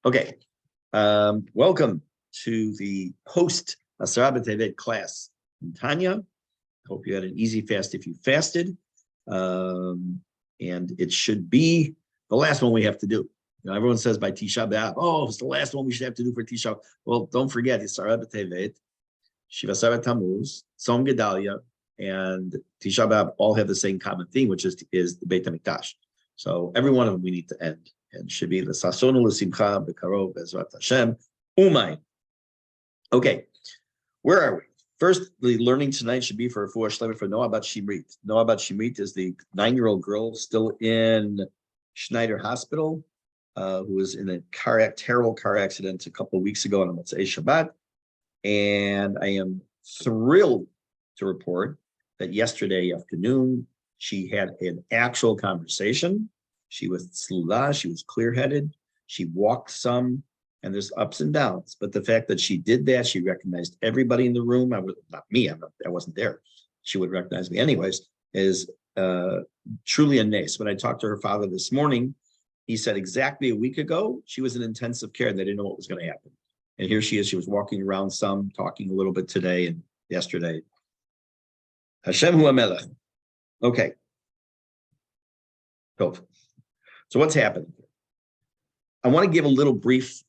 Okay, welcome to the post Asara B'Tevet class in Tanya. Hope you had an easy fast if you fasted, and it should be the last one we have to do. Everyone says by Tisha B'Av, oh, it's the last one we should have to do for Tisha. Well, don't forget Asara B'Tevet, Shiva Asara Tammuz, Tzom Gedalia, and Tisha B'Av all have the same common theme, which is the Beit HaMikdash. So every one of them we need to end. And should be l'sasonu l'simcha b'karov b'ezrat Hashem umay. Okay, where are we? First, the learning tonight should be for Shleimah for Noah Bat Shimrit. Noah Bat Shimrit is the 9-year-old girl still in Schneider Hospital, who was in a terrible car accident a couple of weeks ago on Motzei Shabbat. And I am thrilled to report that yesterday afternoon she had an actual conversation. She was tzlula, she was clear-headed, she walked some, and there's ups and downs. But the fact that she did that, she recognized everybody in the room. Not me, I wasn't there. She would recognize me anyways, is truly a nace. When I talked to her father this morning, he said exactly a week ago, she was in intensive care and they didn't know what was going to happen. And here she is, she was walking around some, talking a little bit today and yesterday. Hashem hu HaMelech. Okay. Go. So what's happening here? I want to give a little brief,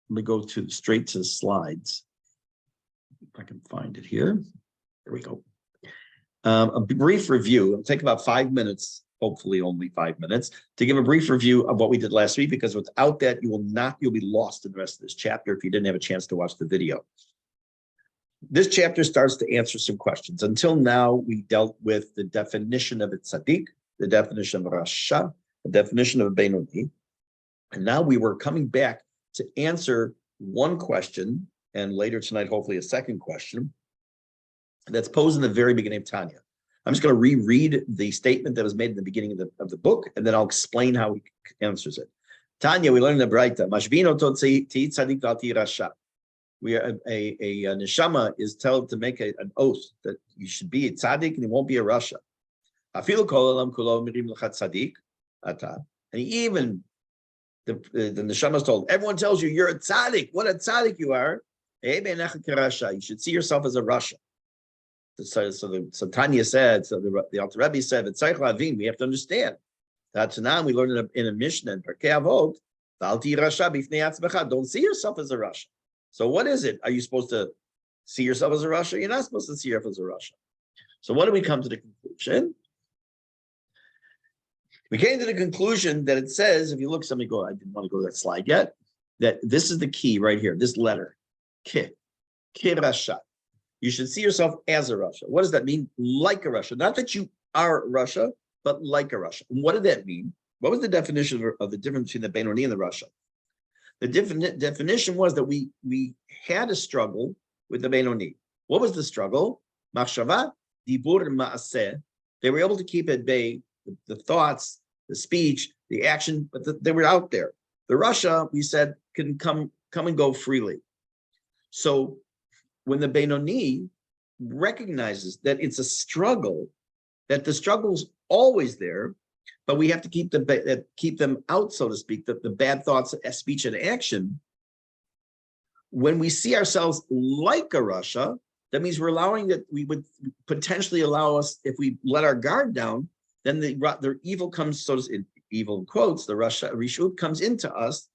let me go straight to the slides. If I can find it here. There we go. A brief review. It'll take about 5 minutes, hopefully only 5 minutes, to give a brief review of what we did last week, because without that, you'll be lost in the rest of this chapter if you didn't have a chance to watch the video. This chapter starts to answer some questions. Until now, we dealt with the definition of a tzaddik, the definition of a rasha, the definition of a Beinoni. And now we were coming back to answer one question, and later tonight, hopefully a second question, that's posed in the very beginning of Tanya. I'm just going to reread the statement that was made in the beginning of the book, and then I'll explain how he answers it. Tanya, we learned in the Braita, Mashvino ti tzaddik v'al ti rasha. We are a neshama is told to make an oath that you should be a tzaddik and you won't be a rasha. Afilu kol olam kulo mirim l'cha tzaddik ata. And even the neshama is told, everyone tells you you're a tzaddik. What a tzaddik you are. You should see yourself as a rasha. So Tanya said, so the Alter Rebbe said, we have to understand. That's now we learned in a Mishnah in Perkei Avot, don't see yourself as a rasha. So what is it? Are you supposed to see yourself as a rasha? You're not supposed to see yourself as a rasha. So what do we come to the conclusion? We came to the conclusion that it says, if you look, somebody go, I didn't want to go to that slide yet, that this is the key right here, this letter, ki rasha. You should see yourself as a rasha. What does that mean? Like a rasha. Not that you are rasha, but like a rasha. And what did that mean? What was the definition of the difference between the Beinoni and the rasha? The definition was that we had a struggle with the Beinoni. What was the struggle? Machshava, dibur, ma'aseh. They were able to keep at bay the thoughts, the speech, the action, but they were out there. The rasha, we said, can come and go freely. So when the Beinoni recognizes that it's a struggle, that the struggle's always there, but we have to keep them out, so to speak, the bad thoughts, speech, and action. When we see ourselves like a rasha, that means we're allowing that we would potentially allow us, if we let our guard down, then the evil comes, so to speak, evil in quotes, the rasha, rishut comes into us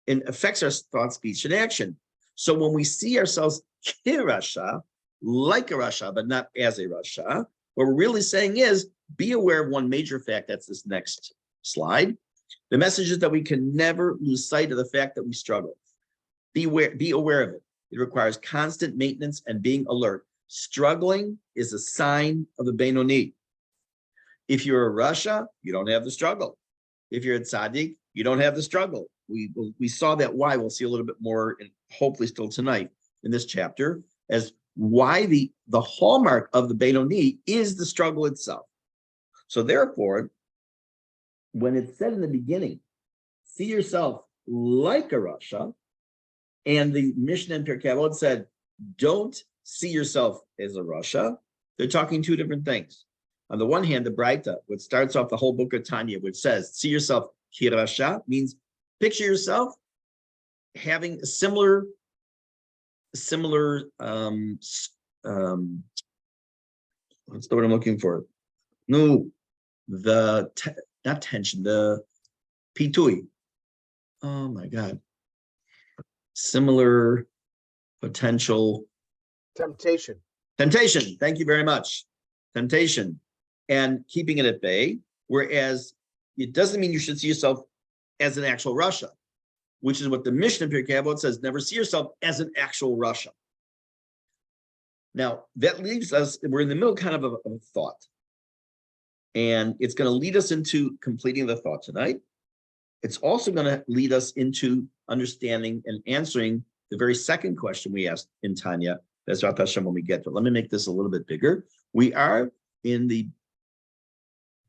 and affects our thought, speech, and action. So when we see ourselves ki rasha, like a rasha, but not as a rasha, what we're really saying is, be aware of one major fact. That's this next slide. The message is that we can never lose sight of the fact that we struggle. Be aware of it. It requires constant maintenance and being alert. Struggling is a sign of the Beinoni. If you're a rasha, you don't have the struggle. If you're a tzaddik, you don't have the struggle. We saw that why. We'll see a little bit more, and hopefully still tonight in this chapter, as why the hallmark of the Beinoni is the struggle itself. So therefore, when it's said in the beginning, see yourself like a rasha, and the Mishnah in Pirkei Avot said, don't see yourself as a rasha, they're talking two different things. On the one hand, the Braita, which starts off the whole book of Tanya, which says, see yourself ki rasha, means picture yourself having a similar what's the word I'm looking for? No, not tension, the pitui. Oh my God. Similar potential Temptation. Thank you very much. Temptation and keeping it at bay. Whereas it doesn't mean you should see yourself as an actual Russia, which is what the Mishnah in Pirkei Avot says, never see yourself as an actual Russia. Now, that leaves us, we're in the middle kind of a thought. And it's going to lead us into completing the thought tonight. It's also going to lead us into understanding and answering the very second question we asked in Tanya, Bezrat Hashem, when we get to it. Let me make this a little bit bigger. We are in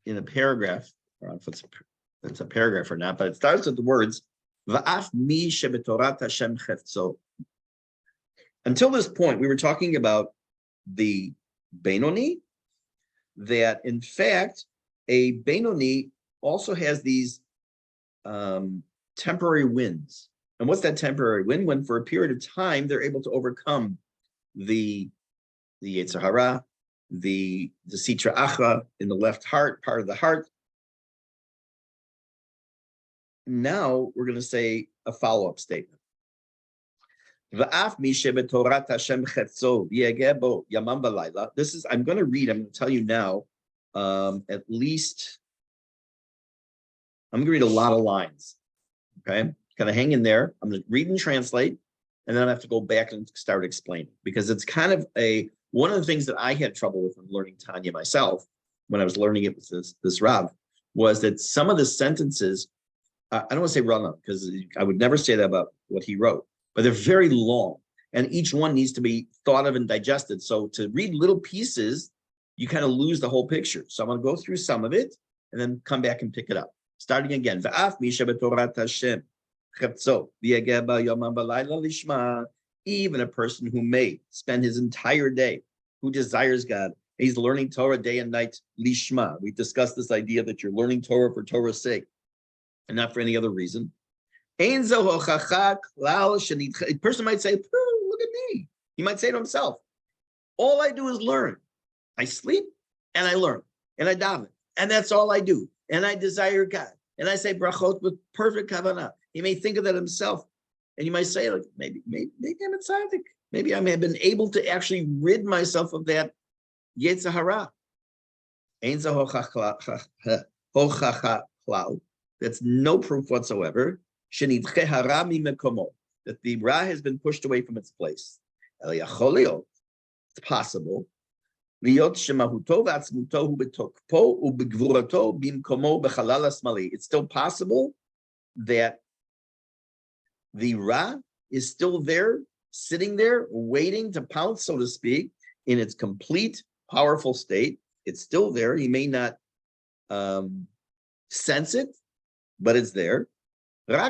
a paragraph, I don't know if it's a paragraph or not, but it starts with the words, Va'af mi shebetorat Hashem chetzo. Until this point, we were talking about the Benoni, that in fact, a Benoni also has these temporary wins. And what's that temporary win? When for a period of time, they're able to overcome the Yetzer Hara, the Sitra Achra in the left heart, part of the heart. Now we're going to say a follow-up statement. This is, I'm going to read, I'm going to tell you now, at least, I'm going to read a lot of lines, okay? Kind of hang in there. I'm going to read and translate, and then I have to go back and start explaining, because it's kind of one of the things that I had trouble with when learning Tanya myself, when I was learning it with this Rav, was that some of the sentences, I don't want to say run up, because I would never say that about what he wrote, but they're very long, and each one needs to be thought of and digested. So to read little pieces, you kind of lose the whole picture. So I'm going to go through some of it and then come back and pick it up. Starting again. Even a person who may spend his entire day, who desires God, he's learning Torah day and night, lishma. We discussed this idea that you're learning Torah for Torah's sake and not for any other reason. A person might say, look at me. He might say to himself, all I do is learn. I sleep and I learn and I daven, and that's all I do. And I desire God. And I say brachot with perfect kavanah. He may think of that himself. And you might say, like, maybe I'm a tzaddik. Maybe I may have been able to actually rid myself of that Yetzer Hara. That's no proof whatsoever that the Ra has been pushed away from its place. It's possible. It's still possible that the Ra is still there, sitting there, waiting to pounce, so to speak, in its complete, powerful state. It's still there. He may not sense it, but it's there. But the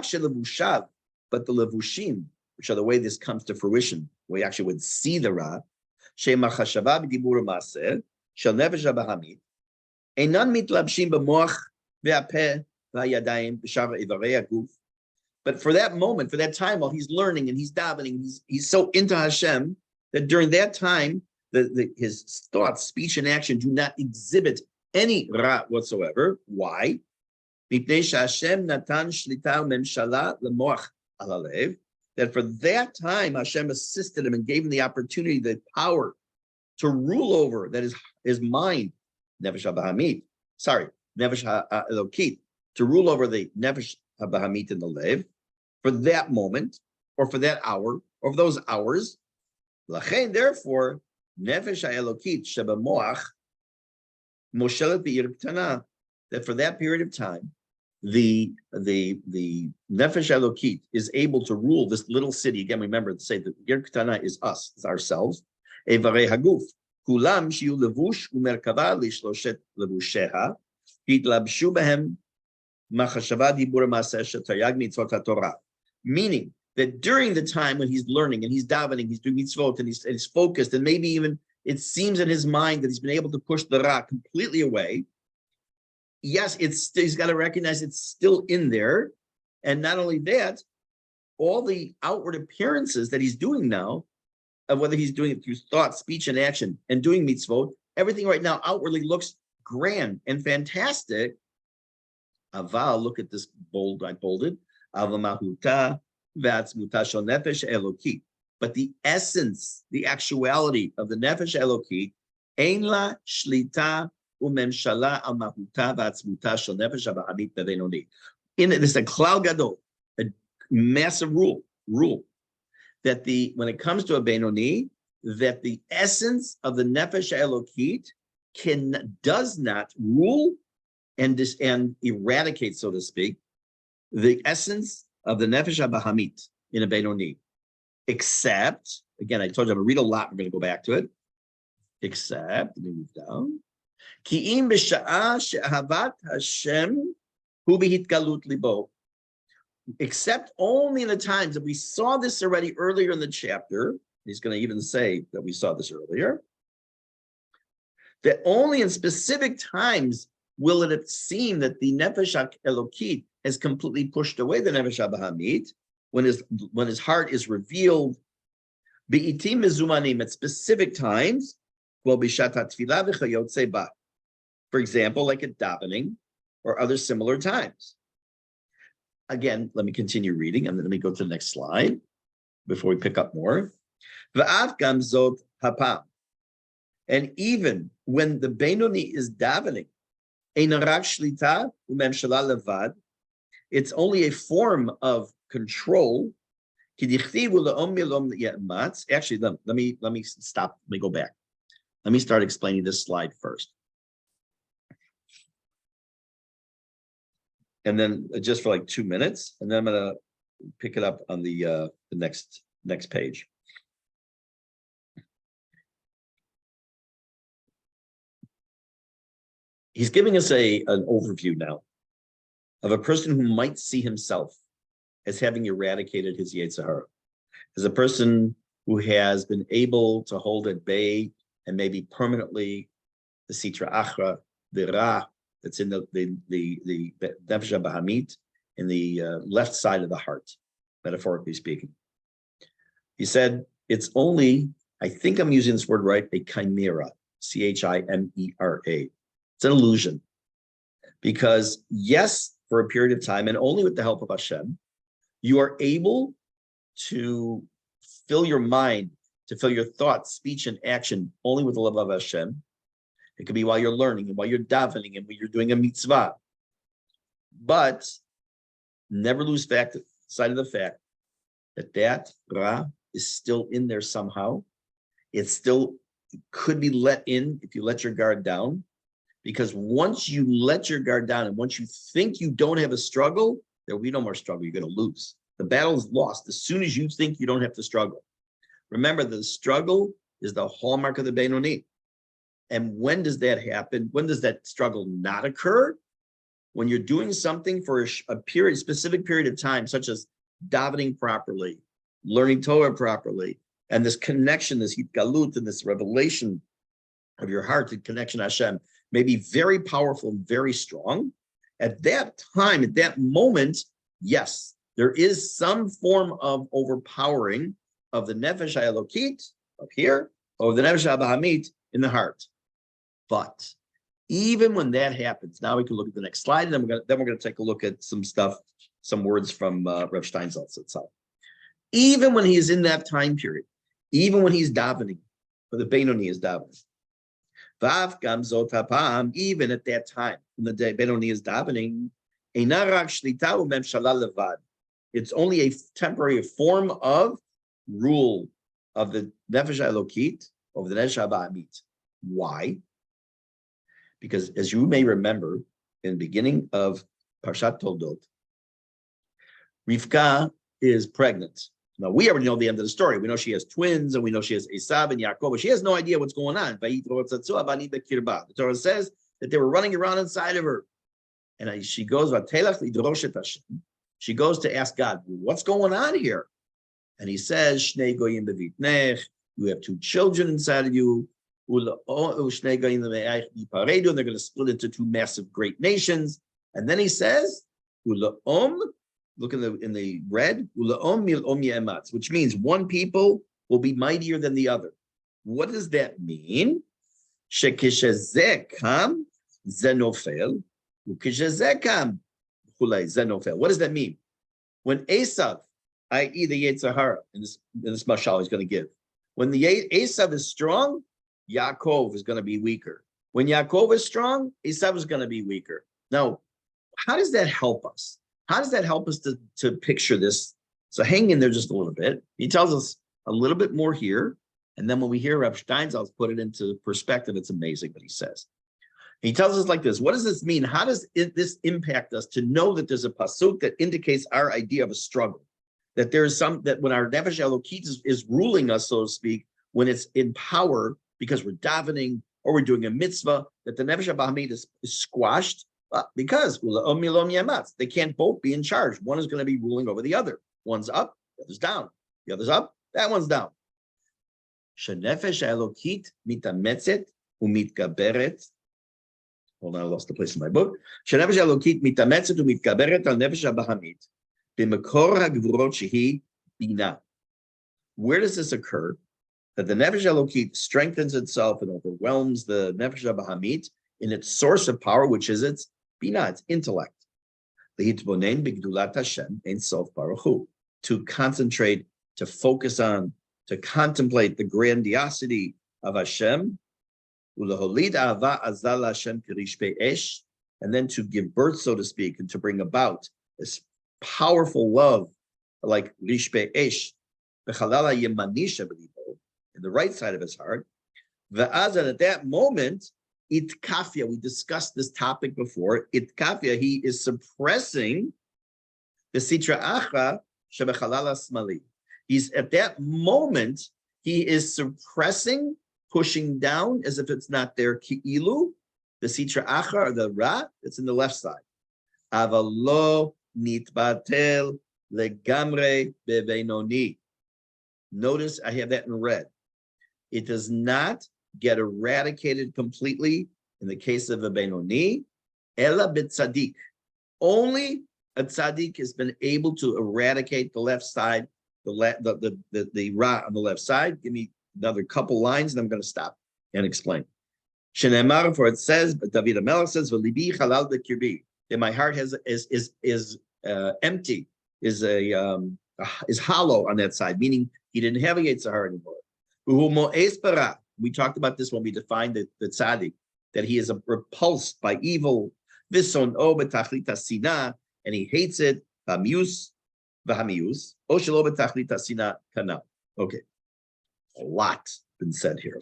levushim, which are the way this comes to fruition, we actually would see the Ra, but for that moment, for that time, while he's learning and he's davening, he's so into Hashem that during that time, his thoughts, speech, and action do not exhibit any Ra whatsoever. Why? That for that time, Hashem assisted him and gave him the opportunity, the power to rule over, that is his mind, Nefesh HaBahamit, Nefesh HaElokit, to rule over the Nefesh HaBahamit in the Lev, for that moment, or for that hour, or for those hours. Lachein, therefore, Nefesh HaElokit Shebemoach Moshelet B'Ir K'tana, that for that period of time, the Nefesh Elokit is able to rule this little city. Again, remember to say that Yer K'tana is us, is ourselves. Evarei Haguf, Kulam Shiu Levush Umerkava Lishloshet Levusheha, Hitlabshu Behem Machashava Dibur Maseh Shetayag Mitzvot HaTorah. Meaning that during the time when he's learning and he's davening, he's doing mitzvot, and he's focused, and maybe even it seems in his mind that he's been able to push the Ra completely away. Yes, he's got to recognize it's still in there. And not only that, all the outward appearances that he's doing now, of whether he's doing it through thought, speech, and action, and doing mitzvot, everything right now outwardly looks grand and fantastic. Aval, look at this bold, I bolded. Avamahuta v'atzmuta shel nefesh elokit. But the essence, the actuality of the nefesh elokit, ein la shlita umemshala al mahuta v'atzmuta shel nefesh habahamit bebenoni. In it, there's a klal gadol, a massive rule that when it comes to a benoni, that the essence of the nefesh elokit does not rule and eradicate, so to speak, the essence of the nefesh habahamit in a benoni, except, again, I told you I'm going to read a lot. We're going to go back to it. Except, let me move down. Ki im b'sha'a she'ahavat Hashem hu b'hitgalut libo. Except only in the times that we saw this already earlier in the chapter. He's going to even say that we saw this earlier. That only in specific times will it seem that the nefesh elokit has completely pushed away the nefesh habahamit when his heart is revealed. Be'itim mezumanim, at specific times, for example, like at davening or other similar times. Again, let me continue reading, and then let me go to the next slide before we pick up more. V'af gam zot hapam. And even when the benoni is davening, ein rak shlita umemshala levad, it's only a form of control. Actually, let me stop. Let me go back. Let me start explaining this slide first. And then just for like 2 minutes, and then I'm going to pick it up on the next page. He's giving us an overview now of a person who might see himself as having eradicated his Yetzer Hara, as a person who has been able to hold at bay and maybe permanently the Sitra Achra, the Ra, that's in the Nefesh Bahamit in the left side of the heart, metaphorically speaking. He said it's only, I think I'm using this word right, a chimera, chimera. It's an illusion. Because yes, for a period of time, and only with the help of Hashem, you are able to fill your mind, to fill your thoughts, speech, and action only with the love of Hashem. It could be while you're learning and while you're davening and when you're doing a mitzvah. But never lose sight of the fact that Ra is still in there somehow. It still could be let in if you let your guard down. Because once you let your guard down and once you think you don't have a struggle, there will be no more struggle. You're going to lose. The battle is lost as soon as you think you don't have to struggle. Remember, the struggle is the hallmark of the Benoni. And when does that happen? When does that struggle not occur? When you're doing something for a specific period of time, such as davening properly, learning Torah properly, and this connection, this hitgalut, and this revelation of your heart, the connection to Hashem, may be very powerful and very strong. At that time, at that moment, yes, there is some form of overpowering of the nefesh elokit up here, or the nefesh habahamit in the heart. But even when that happens, now we can look at the next slide, and then we're going to take a look at some stuff, some words from Reb Steinsaltz itself. Even when he is in that time period, even when he's davening, or the Benoni is davening, even at that time, when the Benoni is davening, it's only a temporary form of rule of the nefesh elokit, of the nefesh habahamit. Why? Because as you may remember, in the beginning of Parshat Toldot, Rivka is pregnant. Now, we already know the end of the story. We know she has twins, and we know she has Esav and Yaakov, but she has no idea what's going on. The Torah says that they were running around inside of her. And she goes, she goes to ask God, what's going on here? And he says, Shnei goyim bevitnech, you have two children inside of you, and they're going to split into two massive great nations. And then he says, look in the red, which means one people will be mightier than the other. What does that mean? Shekishezekam zenofel, ukishezekam hulei zenofel. What does that mean? When Esav, i.e. the Yetzirah, in this mashal he's going to give, when the Esav is strong, Yaakov is going to be weaker. When Yaakov is strong, Esav is going to be weaker. Now, how does that help us? How does that help us to picture this? So hang in there just a little bit. He tells us a little bit more here. And then when we hear Reb Steinsaltz put it into perspective, it's amazing what he says. He tells us like this. What does this mean? How does this impact us to know that there's a pasuk that indicates our idea of a struggle? That there is that when our Nefesh Elokit is ruling us, so to speak, when it's in power because we're davening or we're doing a mitzvah, that the Nefesh Bahamid is squashed because they can't both be in charge. One is going to be ruling over the other. One's up, the other's down. The other's up, that one's down. Shenefesh Elokit mitametzet umitgaberet. Hold on, I lost the place in my book. Shenefesh Elokit mitametzet umitgaberet al nefesh Bahamid. B'mekor hagvurot shehi bina. Where does this occur? That the Nefesh Elokit strengthens itself and overwhelms the Nefesh Bahamid in its source of power, which is its bina, its intellect. Lehitbonen b'gdulat Hashem ein sof baruch hu. To concentrate, to focus on, to contemplate the grandiosity of Hashem, uleholid ahava azal Hashem k'rishpei esh, and then to give birth, so to speak, and to bring about this powerful love, like rishpei esh, b'chalala yemanisha b'libo, in the right side of his heart. V'az, and at that moment, itkafia, we discussed this topic before, itkafia, he is suppressing the sitra achra shebechalala smali. He's at that moment, he is suppressing, pushing down as if it's not there, ki'ilu, the sitra achra, or the ra, it's in the left side. Avalo nitbatel legamre bebenoni. Notice I have that in red. It does not get eradicated completely in the case of a benoni, ela b'tzadik. Only a tzaddik has been able to eradicate the left side, the ra on the left side. Give me another couple lines, and I'm going to stop and explain. Shenemar, for it says, David HaMelech says, "V'libi chalal b'kirbi," that my heart is empty, is hollow on that side, meaning he didn't have a Yetzirah anymore. We talked about this when we defined the tzaddik, that he is repulsed by evil, v'son o b'tachlita sina, and he hates it, v'hamius, o shelo b'tachlita sina kana. Okay, a lot been said here.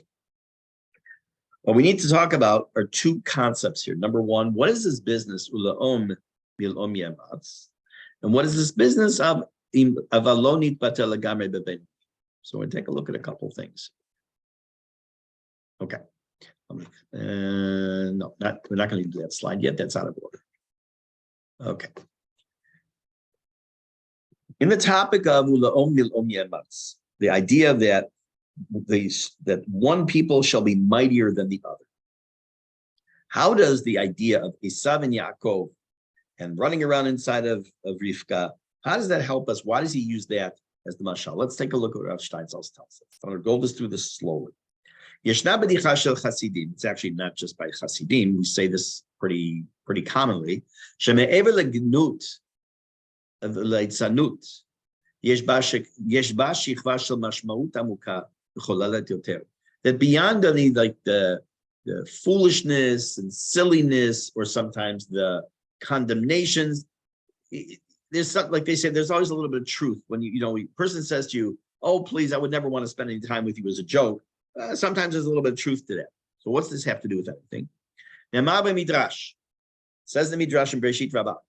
What we need to talk about are two concepts here. Number one, what is this business, ulaom milom yematz? And what is this business of avalonit batel lagamre beben? So we're going to take a look at a couple things. Okay. No, we're not going to do that slide yet. That's out of order. Okay. In the topic of ulaom milom yematz, the idea that one people shall be mightier than the other. How does the idea of Esav and Yaakov and running around inside of Rivka, how does that help us? Why does he use that as the mashal? Let's take a look at what Rav Steinsaltz tells us. I'm going to go through this slowly. Yeshna b'dicha shel chasidim. It's actually not just by chasidim. We say this pretty commonly. Sheme'ever legnut leitzanut yesh ba shichva shel mashmaut amuka. That beyond any like the foolishness and silliness, or sometimes the condemnations, there's something, like they say, there's always a little bit of truth when a person says to you, "Oh, please, I would never want to spend any time with you," as a joke. Sometimes there's a little bit of truth to that. So what's this have to do with anything? Midrash says the Midrash in Bereshit Rabbah,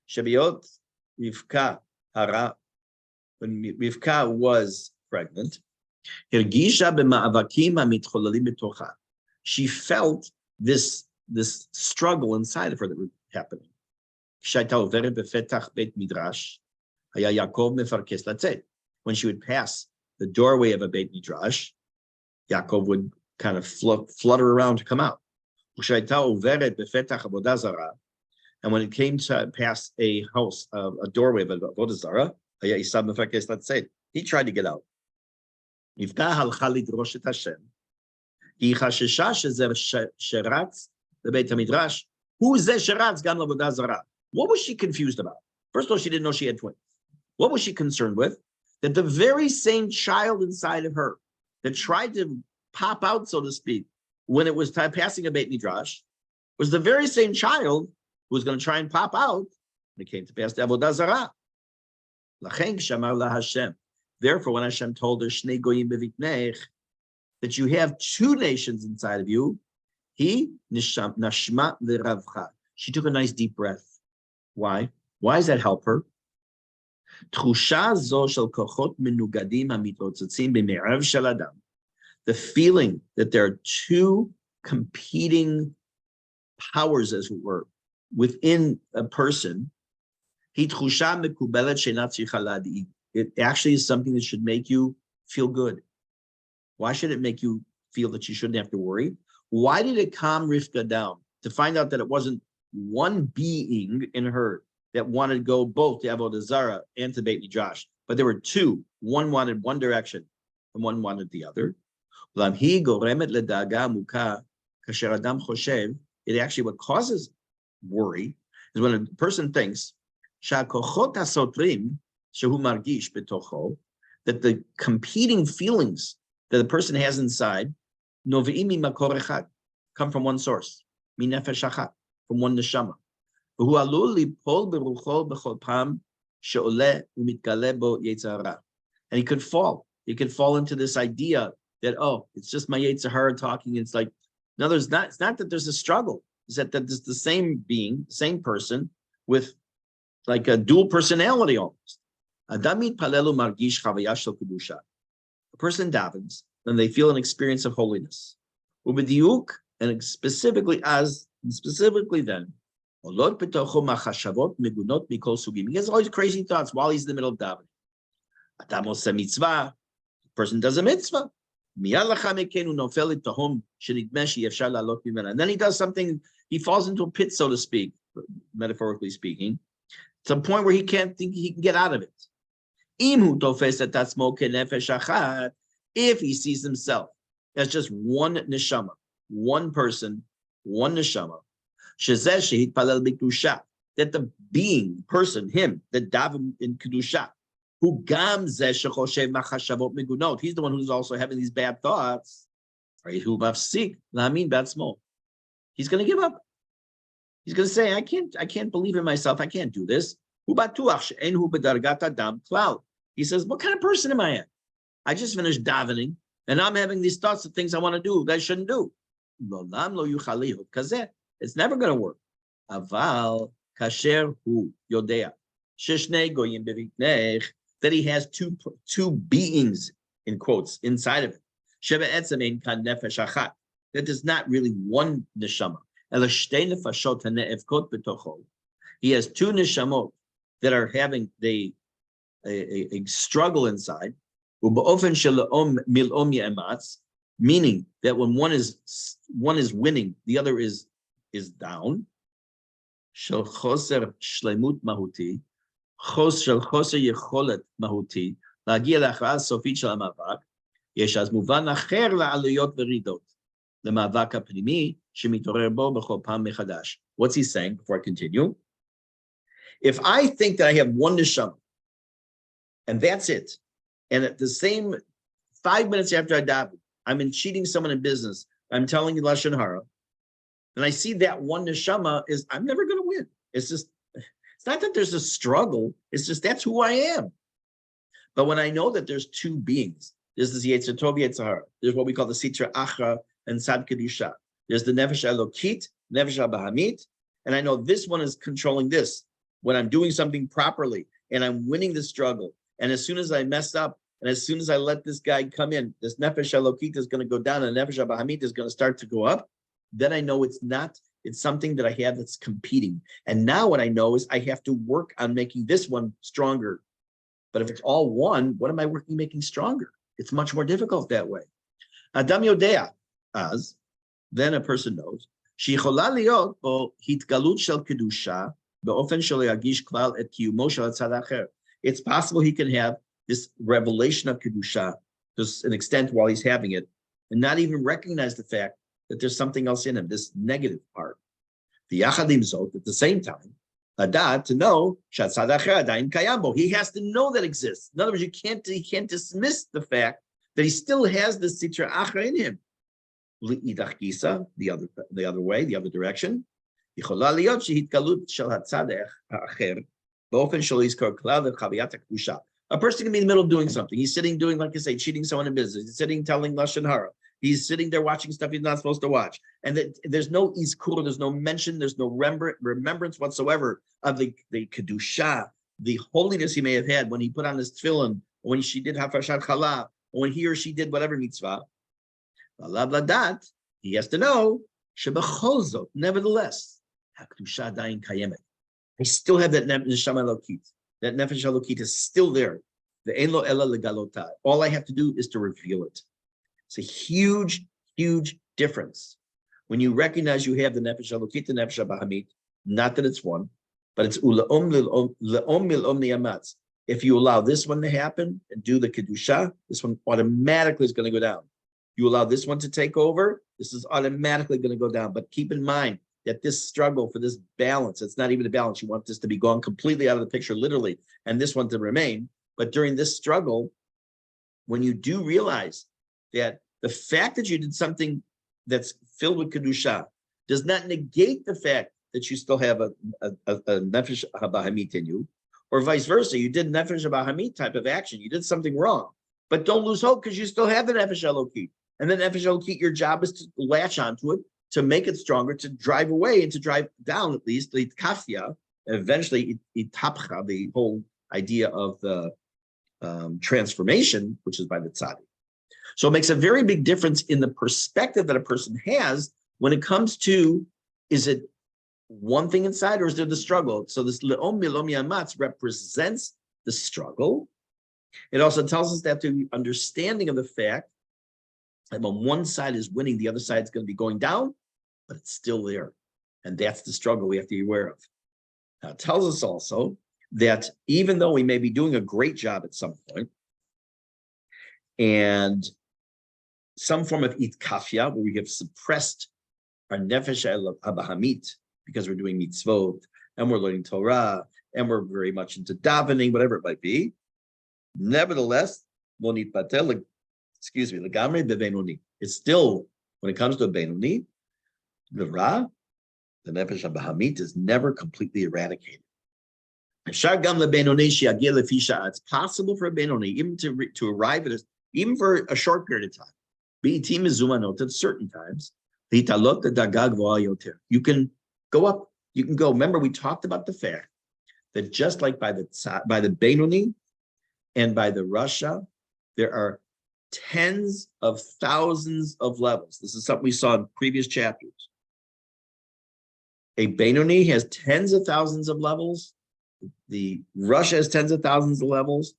Shebiot Rivka hara, when Rivka was pregnant, she felt this struggle inside of her that was happening. When she would pass the doorway of a Beit Midrash, Yaakov would kind of flutter around to come out. And when it came to pass a house, a doorway of Avodah Zarah, let's say, he tried to get out. נפתה הלכה לדרוש את השם, היא חששה שזה שרץ לבית המדרש, הוא זה שרץ גם לעבודה זרה. What was she confused about? First of all, she didn't know she had twins. What was she concerned with? That the very same child inside of her that tried to pop out, so to speak, when it was passing a Beit Midrash, was the very same child who was going to try and pop out when it came to pass the Avodah Zarah. L'chein k'shamar la Hashem. Therefore, when Hashem told her, Shnei goyim bevitnech, that you have two nations inside of you, he nashma l'ravcha. She took a nice deep breath. Why? Why does that help her? The feeling that there are two competing powers, as it were, within a person, it actually is something that should make you feel good. Why should it make you feel that you shouldn't have to worry? Why did it calm Rivka down? To find out that it wasn't one being in her that wanted to go both to Avodah Zarah and to Beit Midrash, but there were two. One wanted one direction and one wanted the other. It actually, what causes worry is when a person thinks that the competing feelings that the person has inside come from one source, from one neshama. And he could fall into this idea that, oh, it's just my Yetzer Hara talking. It's like, no, it's not that there's a struggle. It's that there's the same being, same person with like a dual personality almost. A person davens and they feel an experience of holiness. And specifically then, he has all these crazy thoughts while he's in the middle of davening. The person does a mitzvah. And then he does something, he falls into a pit, so to speak, metaphorically speaking, to a point where he can't think he can get out of it. If he sees himself as just one neshama, one person, one neshama, that the being, person, him, that daven in kedusha, he's the one who's also having these bad thoughts. He's going to give up. He's going to say, I can't believe in myself. I can't do this. He says, what kind of person am I? I just finished davening, and I'm having these thoughts of things I want to do that I shouldn't do. It's never going to work. Aval kasher hu yodea sheshnei goyim bevitnech, that he has two beings in quotes inside of it. Sheba etzem ein kan nefesh achat, that is not really one neshama. Ela shtei nefashot hane'evkot betocho. He has two neshamot that are having a struggle inside. U'ba'ofen shela'om mil'om ye'ematz, meaning that when one is winning, the other is down. Shel choser shlemut mahuti, shel choser yecholet mahuti, להגיע להכרעה סופית של המאבק, יש אז מובן אחר לעלויות ורידות, למאבק הפנימי שמתעורר בו בכל פעם מחדש. What's he saying before I continue? If I think that I have one neshama, and that's it, and at the same 5 minutes after I daven, I'm cheating someone in business, I'm telling you Lashon Hara, and I see that one neshama is, I'm never going to win. It's not that there's a struggle, it's just that's who I am. But when I know that there's two beings, there's this Yetzer Tov, Yetzer Hara, there's what we call the Sitra Achra and Sad Kedusha. There's the Nefesh Elokit, Nefesh Abahamit, and I know this one is controlling this when I'm doing something properly and I'm winning the struggle. And as soon as I mess up, and as soon as I let this guy come in, this Nefesh Elokit is going to go down and Nefesh Abahamit is going to start to go up. Then I know it's something that I have that's competing. And now what I know is I have to work on making this one stronger. But if it's all one, what am I making stronger? It's much more difficult that way. Adam Yodea, as then a person knows, שיכולה להיות בו התגלות של קדושה, באופן שלא ירגיש כלל את קיומו של הצד האחר. It's possible he can have this revelation of kedusha to an extent while he's having it, and not even recognize the fact that there's something else in him, this negative part. The yachadim zot, at the same time, adat, to know shatzad acher adayin kayam bo. He has to know that exists. In other words, he can't dismiss the fact that he still has this sitra acher in him. Li'idach gisa, the other way, the other direction. יכולה להיות שהתגלות של הצד האחר באופן שלא יזכור כלל וחוויית הקדושה. A person can be in the middle of doing something. He's sitting doing, like I say, cheating someone in business. He's sitting telling lashon hara. He's sitting there watching stuff he's not supposed to watch. And there's no izkur, there's no mention, there's no remembrance whatsoever of the kedusha, the holiness he may have had when he put on his tefillin, or when she did hafashat challah, or when he or she did whatever mitzvah. He has to know, shebechol zot, nevertheless, hakdusha adayin kayemet. I still have that neshama elokit. That nefesh elokit is still there. The ein lo ela legalota. All I have to do is to reveal it. It's a huge, huge difference when you recognize you have the nefesh elokit, the nefesh bahamit. Not that it's one, but it's uleom milom niyamatz. If you allow this one to happen and do the kedusha, this one automatically is going to go down. You allow this one to take over, this is automatically going to go down. But keep in mind that this struggle for this balance, it's not even a balance. You want this to be gone completely out of the picture, literally, and this one to remain. But during this struggle, when you do realize that the fact that you did something that's filled with kedusha does not negate the fact that you still have a nefesh habahamit in you, or vice versa, you did nefesh habahamit type of action, you did something wrong, but don't lose hope because you still have the nefesh elokit. And then nefesh elokit, your job is to latch onto it, to make it stronger, to drive away and to drive down at least the kafia, and eventually itapcha, the whole idea of the transformation, which is by the tzaddik. So it makes a very big difference in the perspective that a person has when it comes to, is it one thing inside or is there the struggle? So this le'om milom yamatz represents the struggle. It also tells us that the understanding of the fact that when one side is winning, the other side is going to be going down, but it's still there. And that's the struggle we have to be aware of. Now, it tells us also that even though we may be doing a great job at some point, and some form of itkafia, where we have suppressed our nefesh habahamit because we're doing mitzvot, and we're learning Torah, and we're very much into davening, whatever it might be, nevertheless, legamri bebenoni. It's still, when it comes to a benoni, the nefesh habahamit is never completely eradicated. It's possible for a benoni even to arrive at even for a short period of time. At certain times, you can go up. You can go. Remember, we talked about the fact that just like by the benoni and by the rasha, there are tens of thousands of levels. This is something we saw in previous chapters. A benoni has tens of thousands of levels. The rasha has tens of thousands of levels.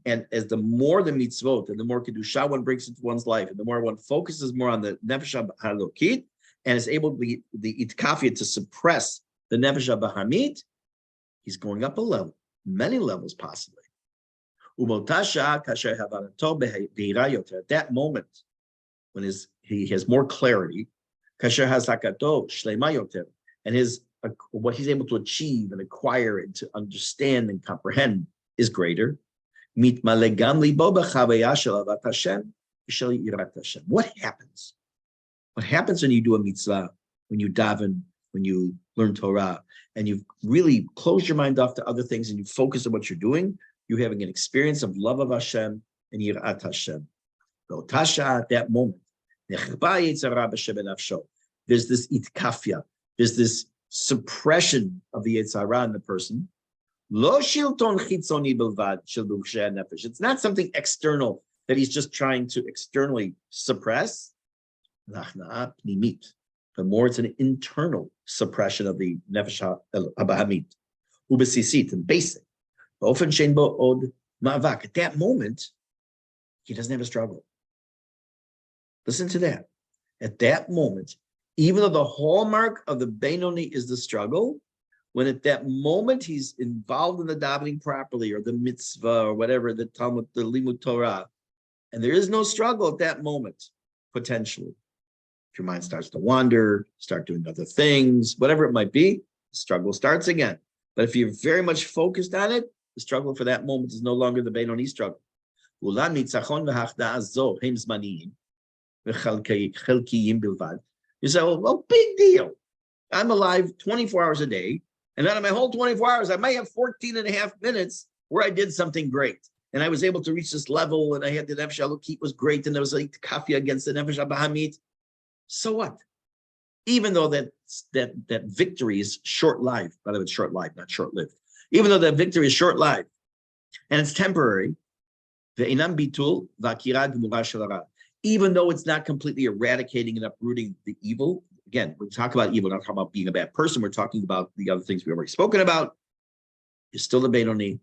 And as the more the mitzvot and the more kedusha one brings into one's life, and the more one focuses more on the nefesh halokit and is able to be the itkafia to suppress the nefesh bahamit, he's going up a level, many levels possibly. At that moment, when he has more clarity, and what he's able to achieve and acquire and to understand and comprehend is greater. What happens? What happens when you do a mitzvah, when you daven, when you learn Torah, and you really close your mind off to other things and you focus on what you're doing? You're having an experience of love of Hashem and yirat Hashem. At that moment, there's this itkafia, there's this suppression of the Yetzer Hara in the person. It's not something external that he's just trying to externally suppress. But more, it's an internal suppression of the nefesh habahamit. Ubesisit and basic. At that moment, he doesn't have a struggle. Listen to that. At that moment, Even though the hallmark of the Benoni is the struggle, when at that moment he's involved in the davening properly, or the mitzvah, or whatever, the Talmud, the Limud Torah, and there is no struggle at that moment, potentially. If your mind starts to wander, start doing other things, whatever it might be, the struggle starts again. But if you're very much focused on it, the struggle for that moment is no longer the Benoni struggle. You say, well, big deal. I'm alive 24 hours a day. And out of my whole 24 hours, I might have 14 and a half minutes where I did something great. And I was able to reach this level, and I had the Nefesh Elokit was great, and there was like kafia against the Nefesh Bahamit. So what? Even though that victory is short-lived, by the way, it's short-lived, not short-lived. Even though that victory is short-lived and it's temporary, even though it's not completely eradicating and uprooting the evil. Again, when we talk about evil, we're not talking about being a bad person. We're talking about the other things we've already spoken about. You're still the Benoni.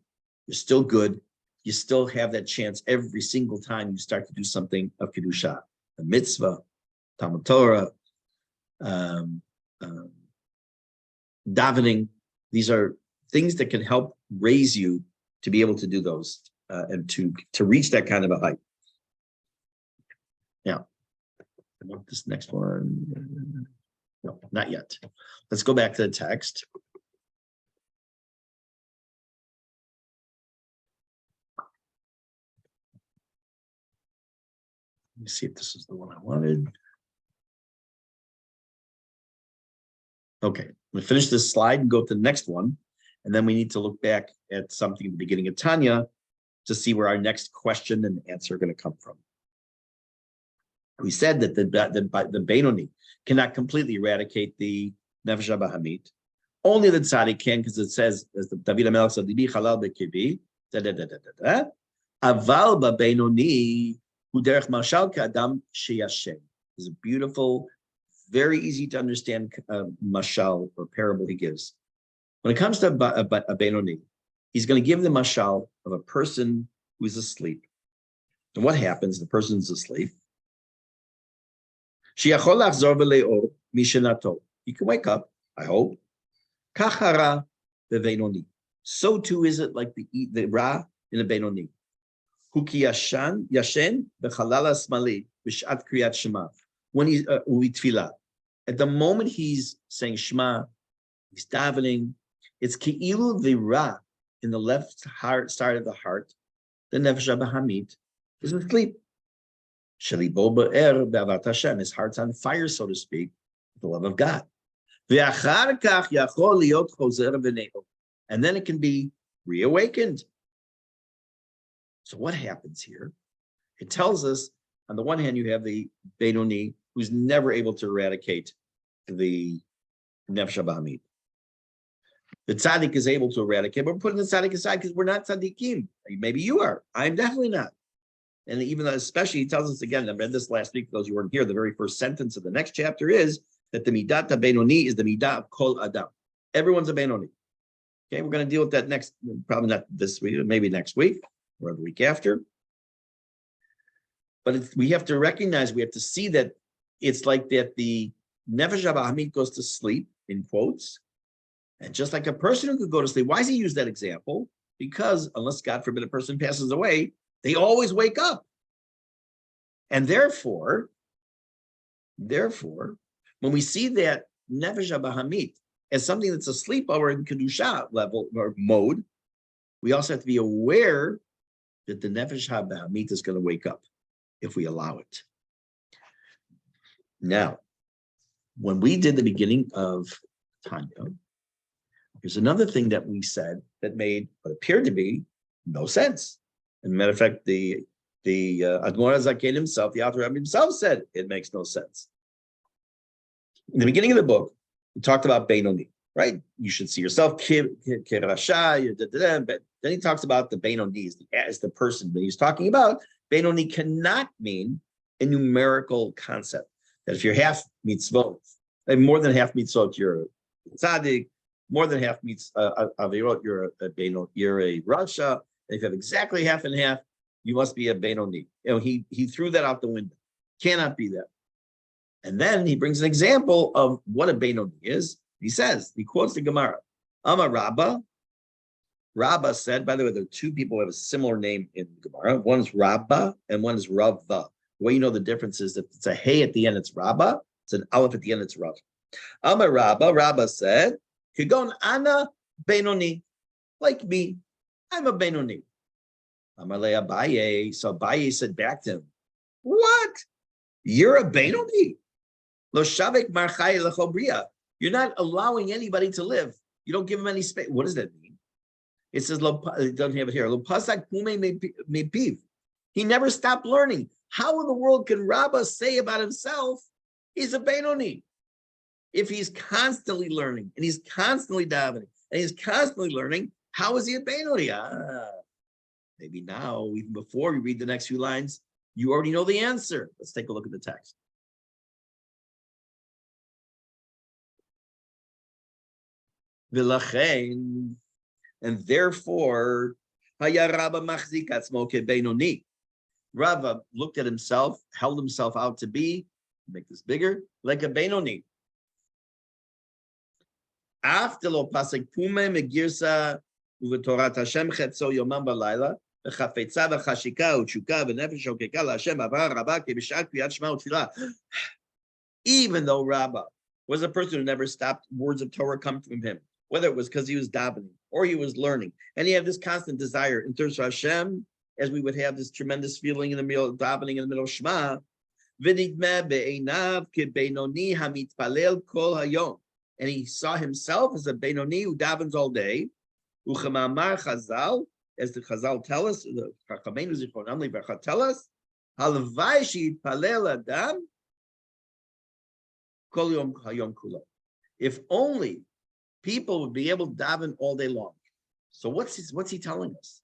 You're still good. You still have that chance every single time you start to do something of Kedusha, a mitzvah, Talmud Torah, davening. These are things that can help raise you to be able to do those and to reach that kind of a height. Now, I want this next one. No, not yet. Let's go back to the text. Let me see if this is the one I wanted. Okay, I'm going to finish this slide and go to the next one. And then we need to look back at something at the beginning of Tanya to see where our next question and answer are going to come from. We said that the Benoni cannot completely eradicate the Nefesh Bahamit. Only the Tzaddik can, because it says, as the David HaMelech said, Libi Chalal Bekibi, Aval Benoni Hu Derech Mashal Ka'adam Sheyashem. Is a beautiful, very easy to understand mashal or parable he gives. When it comes to a Benoni, he's going to give the mashal of a person who is asleep. And what happens? The person's asleep. He can wake up, I hope. Kachara beVeinoni. So too is it like the Ra in a Benoni. Huki yashen bechalala smali b'shat kriyat shema. When he's tefillah, at the moment he's saying Shema, he's davening. It's ki'ilu the Ra in the left heart side of the heart. The Nefesh Bahamit is asleep. Shalibo be'er be'avat Hashem. His heart's on fire, so to speak, with the love of God. And then it can be reawakened. So what happens here? It tells us, on the one hand, you have the Benoni, who's never able to eradicate the Nefesh Bahamit. The tzaddik is able to eradicate, but we're putting the tzaddik aside because we're not tzaddikim. Maybe you are. I'm definitely not. And even though, especially, he tells us again, I read this last week, those who weren't here, the very first sentence of the next chapter is that the midat Benoni is the midah of kol adam. Everyone's a Benoni. Okay, we're going to deal with that next, probably not this week, maybe next week or the week after. But we have to recognize, we have to see that it's like that the Nefesh Bahamit goes to sleep, in quotes, and just like a person who could go to sleep. Why does he use that example? Because unless, God forbid, a person passes away, they always wake up. And therefore, when we see that Nefesh Bahamit as something that's asleep or in Kedusha level or mode, we also have to be aware that the Nefesh Bahamit is going to wake up if we allow it. Now, when we did the beginning of Tanya, there's another thing that we said that made what appeared to be no sense. As a matter of fact, the Admor HaZaken himself, the author himself, said it makes no sense. In the beginning of the book, he talked about Benoni, right? You should see yourself, Kirasha, but then he talks about the Benoni as the person. But he's talking about Benoni cannot mean a numerical concept. That if you're half mitzvot, and more than half mitzvot, you're a tzaddik. More than half avirot, you're a Benoni, you're a Rasha. And if you have exactly half and half, you must be a Benoni. You know, he threw that out the window. Cannot be that. And then he brings an example of what a Benoni is. He says, he quotes the Gemara. Amar Rabba. Rabba said, by the way, there are two people who have a similar name in Gemara. One is Rabba and one is Rava. The way you know the difference is if it's a hey at the end, it's Rabba. It's an aleph at the end, it's Rav. Amar Rabba. Rabba said, Kigon ana Benoni. Like me, I'm a Benoni. Amar le Abaye. So Abaye said back to him, what? You're a Benoni? Lo shavek marchai lechobria. You're not allowing anybody to live. You don't give him any space. What does that mean? It says, it doesn't have it here. Lo pasak pume mepiv. He never stopped learning. How in the world can Rabbah say about himself, he's a Benoni? If he's constantly learning, and he's constantly davening, and he's constantly learning, how is he a Benoni? Maybe now, even before we read the next few lines, you already know the answer. Let's take a look at the text. V'lachein, and therefore, Haya Rabba machzik atzmo kebenoni. Rava looked at himself, held himself out to be, make this bigger, like a Benoni. After lo pasek pume megirsa uvetorat Hashem chetzo yomam balayla v'chafetza v'chashika u'tshuka v'nefesh hokeka l'Hashem avar Rabba kebishat kriyat shema u'tfilah. Even though Rabba was a person who never stopped words of Torah come from him, whether it was because he was davening or he was learning, and he had this constant desire in terms of Hashem, as we would have this tremendous feeling in the middle of davening in the middle of Shema. And he saw himself as a Benoni who davens all day. Chazal, as the Chazal tell us, the Chachamenu Zichronam Libracha tell us, Halavai she'yitpalel adam kol yom hayom kulo. If only people would be able to daven all day long. So what's he telling us?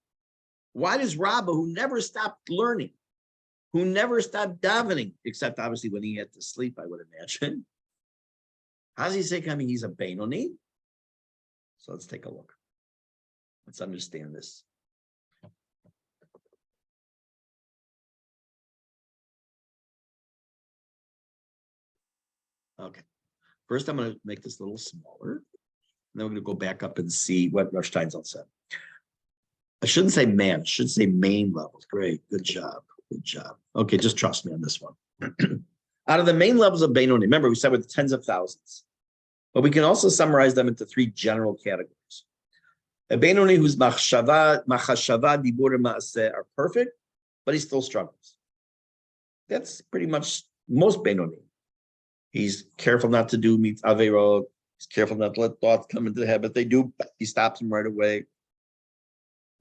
Why does Rabbah, who never stopped learning, who never stopped davening, except obviously when he had to sleep, I would imagine, how does he say coming he's a Benoni? So let's take a look. Let's understand this. Okay. First, I'm going to make this a little smaller. And then we're going to go back up and see what Rosh Steinsaltz said. I shouldn't say man, I should say main levels. Great, good job, good job. Okay, just trust me on this one. Out of the main levels of Benoni, remember we said with tens of thousands, but we can also summarize them into three general categories. A Benoni whose machshava, dibur, ma'aseh are perfect, but he still struggles. That's pretty much most Benoni. He's careful not to do mit averot. He's careful not to let thoughts come into the head, but they do. He stops them right away.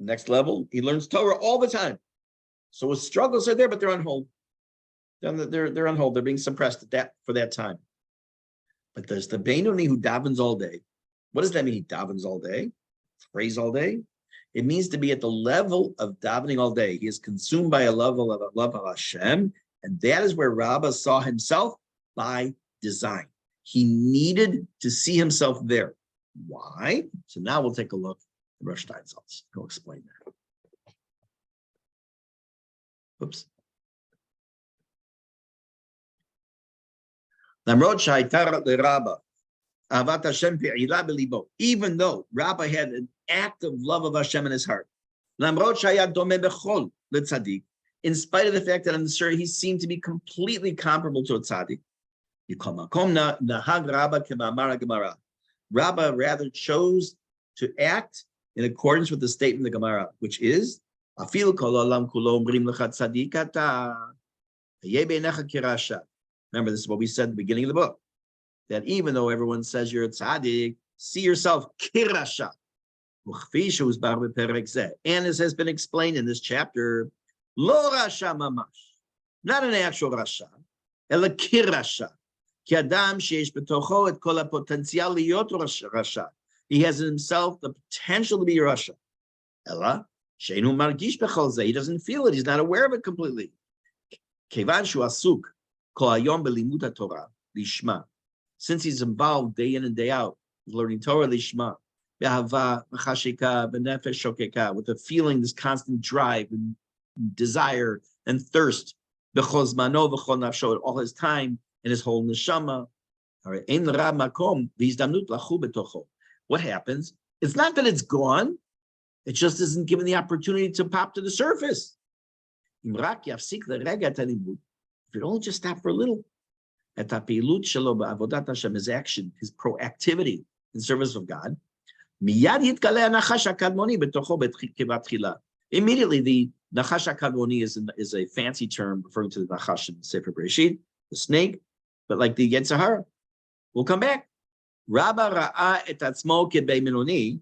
Next level, he learns Torah all the time. So his struggles are there, but they're on hold. They're on hold. They're being suppressed at that for that time. But there's the Benoni who davens all day. What does that mean? He davens all day, prays all day. It means to be at the level of davening all day. He is consumed by a level of love of Hashem, and that is where Rabbah saw himself by design. He needed to see himself there. Why? So now we'll take a look at Rosh Steinsaltz. Go explain that. Oops. Even though Rabbah had an active love of Hashem in his heart, in spite of the fact that I'm sure he seemed to be completely comparable to a tzaddik, Rabbah rather chose to act in accordance with the statement of the Gemara, which is, remember, this is what we said at the beginning of the book, that even though everyone says you're a tzaddik, see yourself kirasha. And as has been explained in this chapter, lo rasha mamash, not an actual rasha, ela kirasha. He has in himself the potential to be rasha. Ela sheinu margish bechol ze. He doesn't feel it. He's not aware of it completely. Kevan shu asuk kol hayom belimud haTorah lishma. Since he's involved day in and day out, learning Torah lishma, be'ahava, b'chashika, b'nefesh shokeka, with a feeling, this constant drive and desire and thirst, b'chol zmano v'chol nafsho, all his time and his whole neshama. All right. What happens? It's not that it's gone. It just isn't given the opportunity to pop to the surface. If it only just stopped for a little, his action, his proactivity in service of God, immediately the Nachash HaKadmoni is a fancy term referring to the Nachash in Sefer Bereshit, the snake, but like the Yetzer Hara. We'll come back. Rabba ra'a et atzmo kebenoni.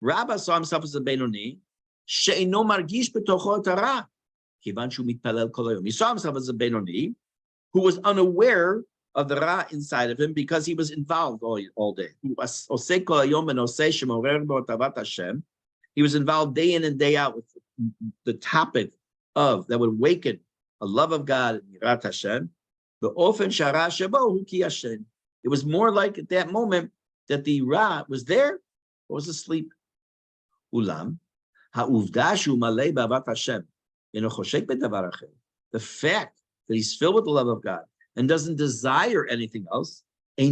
Rabba saw himself as a benoni. She'eno margish betocho et hara. Kivan shu mitpalel kol hayom. He saw himself as a benoni who was unaware of the ra inside of him because he was involved all day. He was involved day in and day out with the topic of that would awaken a love of God and Yirat Hashem. The ofen shara shebo hu ki Hashem. It was more like at that moment that the Ra was there or was asleep. Ulam ha'uvda shu malei b'avat Hashem eno choshek b'davar acher. The fact that he's filled with the love of God and doesn't desire anything else, does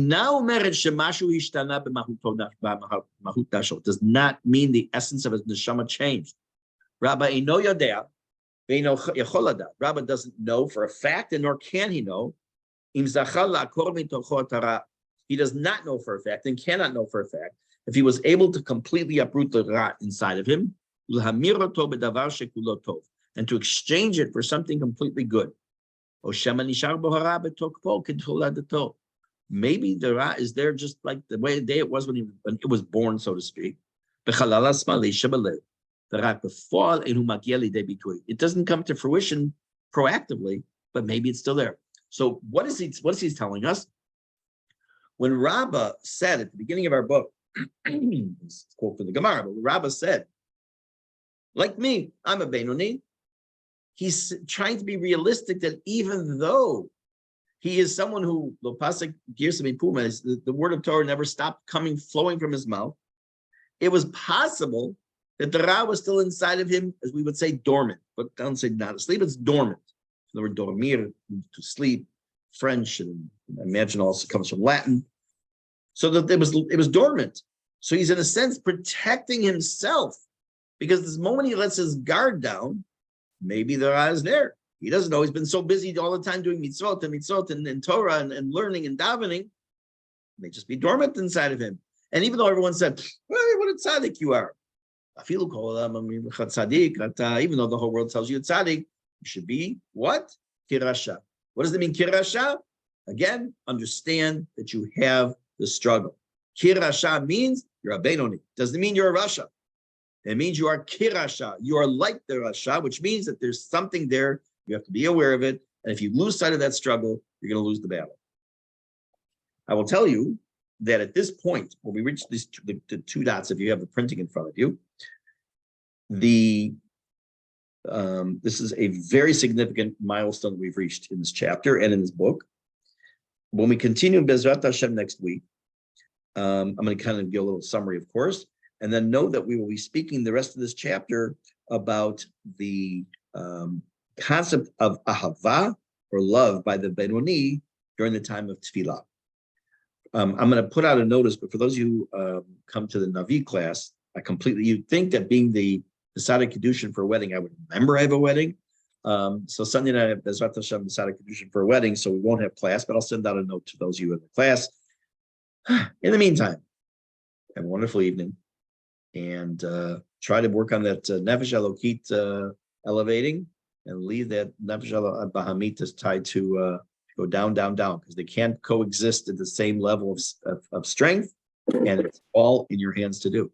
not mean the essence of his neshama changed. Rabba doesn't know for a fact, and nor can he know. He does not know for a fact and cannot know for a fact if he was able to completely uproot the ra inside of him and to exchange it for something completely good. Maybe the ra is there just like the way the day it was when it was born, so to speak. It doesn't come to fruition proactively, but maybe it's still there. So what is he telling us? When Rabbah said at the beginning of our book, this quote from the Gemara, but Rabbah said, like me, I'm a Benoni. He's trying to be realistic that even though he is someone who the pasuk the word of Torah never stopped flowing from his mouth, it was possible that the Ra was still inside of him, as we would say, dormant, but don't say not asleep, it's dormant. The word dormir, to sleep, French, and I imagine also comes from Latin. So that it was dormant. So he's in a sense protecting himself, because this moment he lets his guard down, maybe the Ra is there. He doesn't know. He's been so busy all the time doing mitzvot and Torah and learning and davening. It may just be dormant inside of him. And even though everyone said, hey, what a tzaddik you are. Even though the whole world tells you it's tzaddik, you should be what? Kirasha. What does it mean, kirasha? Again, understand that you have the struggle. Kirasha means you're a Benoni. Doesn't mean you're a Rasha. It means you are kirasha. You are like the Rasha, which means that there's something there. You have to be aware of it. And if you lose sight of that struggle, you're going to lose the battle. I will tell you that at this point, when we reach these the two dots, if you have the printing in front of you, this is a very significant milestone we've reached in this chapter and in this book. When we continue Bezrat Hashem next week, I'm going to kind of give a little summary, of course, and then know that we will be speaking the rest of this chapter about the concept of ahava, or love, by the Benoni during the time of Tefillah. I'm going to put out a notice, but for those of you who come to the Navi class, you'd think that being the Masada Kedushin for a wedding, I would remember I have a wedding. So Sunday night I have Bezrat Hashem Masada Kedushin for a wedding, so we won't have class, but I'll send out a note to those of you in the class. In the meantime, have a wonderful evening, and try to work on that Nefesh Elokit elevating, and leave that Nefesh Bahamit is tied to go down, down, down, because they can't coexist at the same level of strength, and it's all in your hands to do.